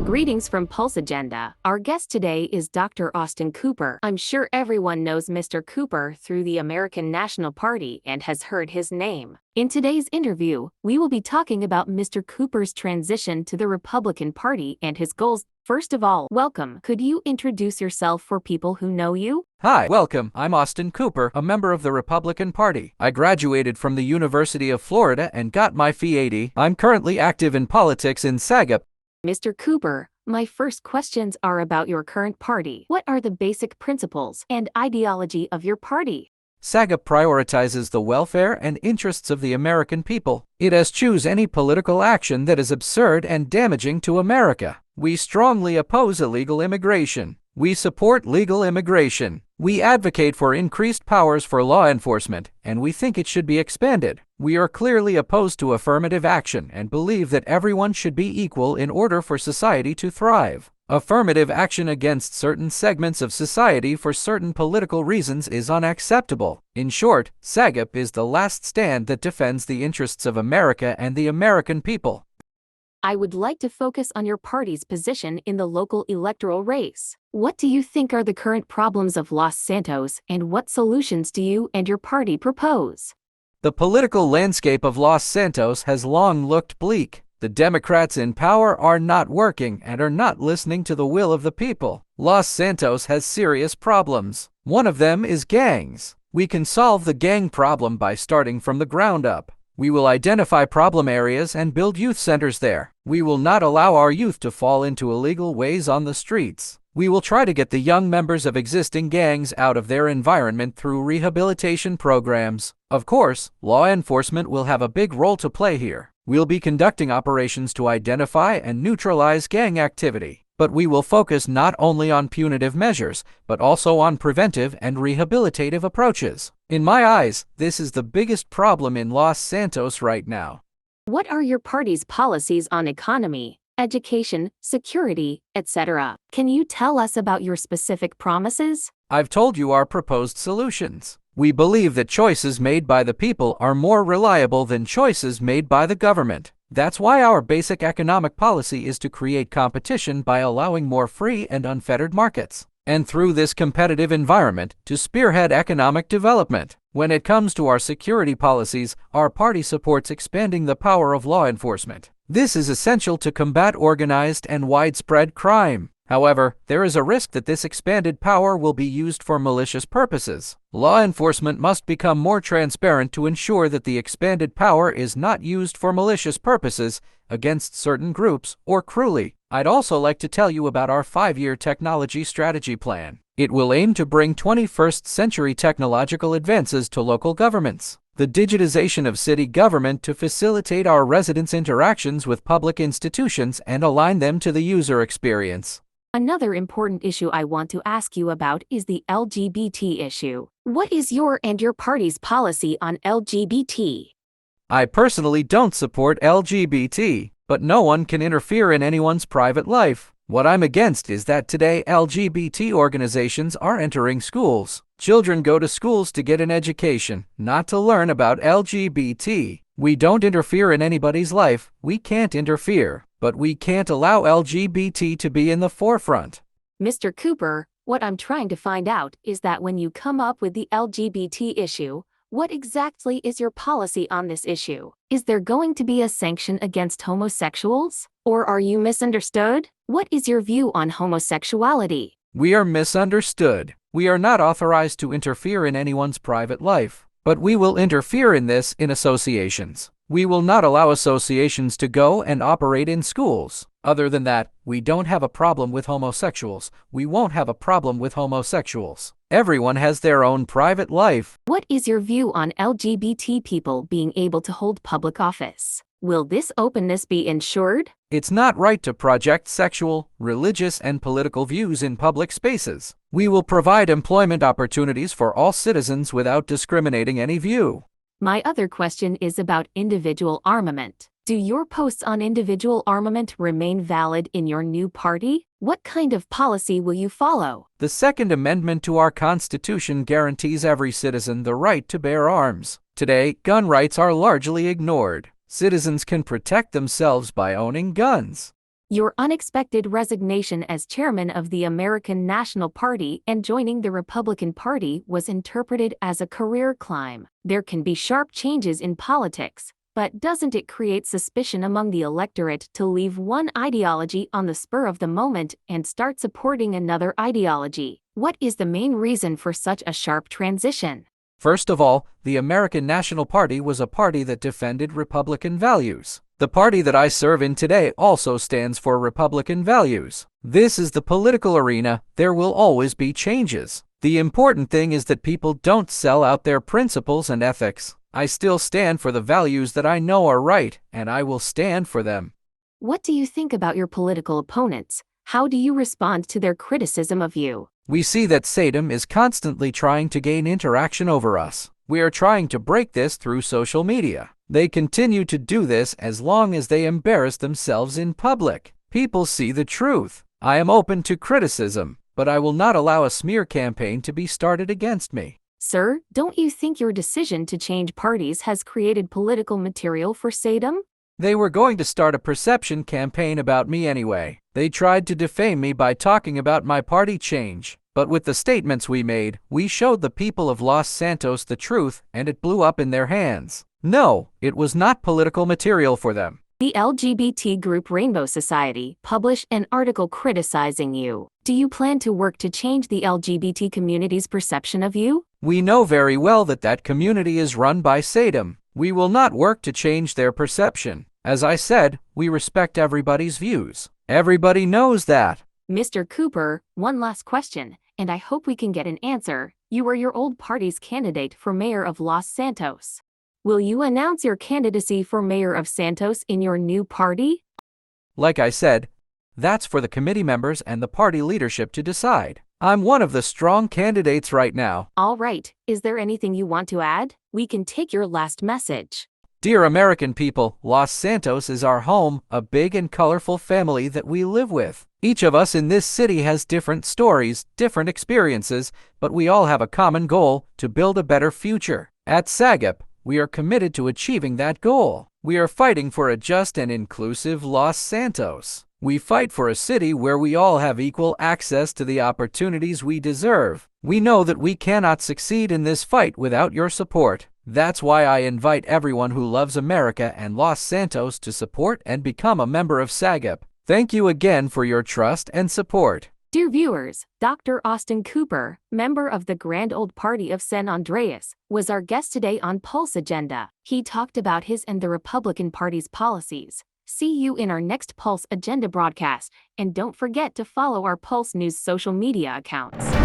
Greetings from Pulse Agenda. Our guest today is Dr. Austin Cooper. I'm sure everyone knows Mr. Cooper through the American National Party and has heard his name. In today's interview, we will be talking about Mr. Cooper's transition to the Republican Party and his goals. First of all, welcome. Could you introduce yourself for people who know you? Hi, welcome. I'm Austin Cooper, a member of the Republican Party. I graduated from the University of Florida and got my Ph.D. I'm currently active in politics in SAGOP'a. Mr. Cooper, my first questions are about your current party. What are the basic principles and ideology of your party? SAGOP'a prioritizes the welfare and interests of the American people. It eschews any political action that is absurd and damaging to America. We strongly oppose illegal immigration. We support legal immigration. We advocate for increased powers for law enforcement, and we think it should be expanded. We are clearly opposed to affirmative action and believe that everyone should be equal in order for society to thrive. Affirmative action against certain segments of society for certain political reasons is unacceptable. In short, SAGOP'a is the last stand that defends the interests of America and the American people. I would like to focus on your party's position in the local electoral race. What do you think are the current problems of Los Santos, and what solutions do you and your party propose? The political landscape of Los Santos has long looked bleak. The Democrats in power are not working and are not listening to the will of the people. Los Santos has serious problems. One of them is gangs. We can solve the gang problem by starting from the ground up. We will identify problem areas and build youth centers there. We will not allow our youth to fall into illegal ways on the streets. We will try to get the young members of existing gangs out of their environment through rehabilitation programs. Of course, law enforcement will have a big role to play here. We'll be conducting operations to identify and neutralize gang activity. But we will focus not only on punitive measures, but also on preventive and rehabilitative approaches. In my eyes, this is the biggest problem in Los Santos right now. What are your party's policies on economy, education, security, etc.? Can you tell us about your specific promises? I've told you our proposed solutions. We believe that choices made by the people are more reliable than choices made by the government. That's why our basic economic policy is to create competition by allowing more free and unfettered markets, and through this competitive environment, to spearhead economic development. When it comes to our security policies, our party supports expanding the power of law enforcement. This is essential to combat organized and widespread crime. However, there is a risk that this expanded power will be used for malicious purposes. Law enforcement must become more transparent to ensure that the expanded power is not used for malicious purposes against certain groups or cruelly. I'd also like to tell you about our 5-year technology strategy plan. It will aim to bring 21st century technological advances to local governments. The digitization of city government to facilitate our residents' interactions with public institutions and align them to the user experience. Another important issue I want to ask you about is the LGBT issue. What is your and your party's policy on LGBT? I personally don't support LGBT, but no one can interfere in anyone's private life. What I'm against is that today LGBT organizations are entering schools. Children go to schools to get an education, not to learn about LGBT. We don't interfere in anybody's life. We can't interfere. But we can't allow LGBT to be in the forefront. Mr. Cooper, what I'm trying to find out is that when you come up with the LGBT issue, what exactly is your policy on this issue? Is there going to be a sanction against homosexuals? Or are you misunderstood? What is your view on homosexuality? We are misunderstood. We are not authorized to interfere in anyone's private life. But we will interfere in this in associations. We will not allow associations to go and operate in schools. Other than that, we don't have a problem with homosexuals. We won't have a problem with homosexuals. Everyone has their own private life. What is your view on LGBT people being able to hold public office? Will this openness be ensured? It's not right to project sexual, religious, and political views in public spaces. We will provide employment opportunities for all citizens without discriminating any view. My other question is about individual armament. Do your posts on individual armament remain valid in your new party? What kind of policy will you follow? The Second Amendment to our Constitution guarantees every citizen the right to bear arms. Today, gun rights are largely ignored. Citizens can protect themselves by owning guns. Your unexpected resignation as chairman of the American National Party and joining the Republican Party was interpreted as a career climb. There can be sharp changes in politics, but doesn't it create suspicion among the electorate to leave one ideology on the spur of the moment and start supporting another ideology? What is the main reason for such a sharp transition? First of all, the American National Party was a party that defended Republican values. The party that I serve in today also stands for Republican values. This is the political arena. There will always be changes. The important thing is that people don't sell out their principles and ethics. I still stand for the values that I know are right, and I will stand for them. What do you think about your political opponents? How do you respond to their criticism of you? We see that Satan is constantly trying to gain interaction over us. We are trying to break this through social media. They continue to do this as long as they embarrass themselves in public. People see the truth. I am open to criticism, but I will not allow a smear campaign to be started against me. Sir, don't you think your decision to change parties has created political material for Satan? They were going to start a perception campaign about me anyway. They tried to defame me by talking about my party change. But with the statements we made, we showed the people of Los Santos the truth, and it blew up in their hands. No, it was not political material for them. The LGBT group Rainbow Society published an article criticizing you. Do you plan to work to change the LGBT community's perception of you? We know very well that that community is run by Satan. We will not work to change their perception. As I said, we respect everybody's views. Everybody knows that. Mr. Cooper, one last question, and I hope we can get an answer. You were your old party's candidate for mayor of Los Santos. Will you announce your candidacy for mayor of Santos in your new party? Like I said, that's for the committee members and the party leadership to decide. I'm one of the strong candidates right now. All right, is there anything you want to add? We can take your last message. Dear American people, Los Santos is our home, a big and colorful family that we live with. Each of us in this city has different stories, different experiences, but we all have a common goal: to build a better future. At SAGOP, we are committed to achieving that goal. We are fighting for a just and inclusive Los Santos. We fight for a city where we all have equal access to the opportunities we deserve. We know that we cannot succeed in this fight without your support. That's why I invite everyone who loves America and Los Santos to support and become a member of SAGOP. Thank you again for your trust and support. Dear viewers, Dr. Austin Cooper, member of the Grand Old Party of San Andreas, was our guest today on Pulse Agenda. He talked about his and the Republican Party's policies. See you in our next Pulse Agenda broadcast, and don't forget to follow our Pulse News social media accounts.